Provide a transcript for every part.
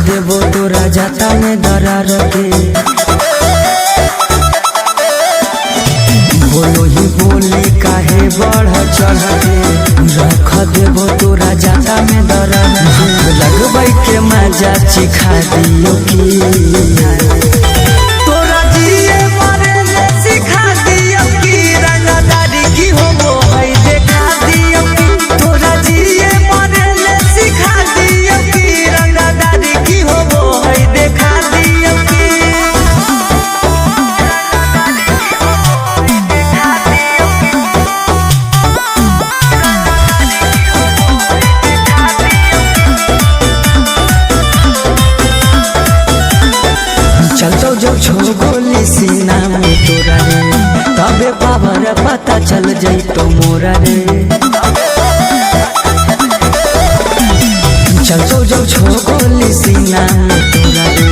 देबो तोरा जाता में दरार के। बोलो ही बोले काहे बढ़ चढ़ के, रख देबो तोरा जाता में दरार के। लगबै के मजा चिखा दियो की, तोरा जिए मरे ले सिखा दियो की, रंगदारी की होबो है देखा दियो की। तोरा जिए मरे ले सिखा दियो की, रंगदारी की होबो है देखा दियो की। चलतो जब छो गोली सीना में तोरा रे, तबे पावर पता चल जइतो मोरा रे। चलतो जब छो गोली सीना में तोरा रे,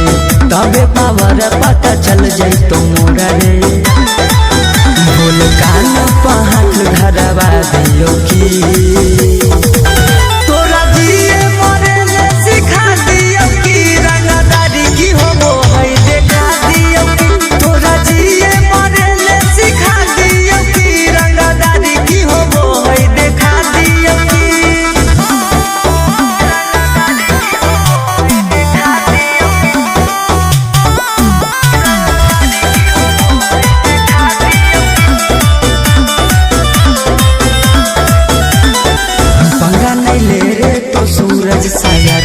तबे पावर पता चल जइतो मोरा रे। बोल कान पे हाथ धरवा दियो की, तोरा जिए मरे ले सिखा दियो की, रंगदारी की होबो है देखा दियो की। तोरा जिए मरे ले सिखा दियो की, रंगदारी की होबो है देखा दियो की। पंगा नहीं ले रे तो सूरज साया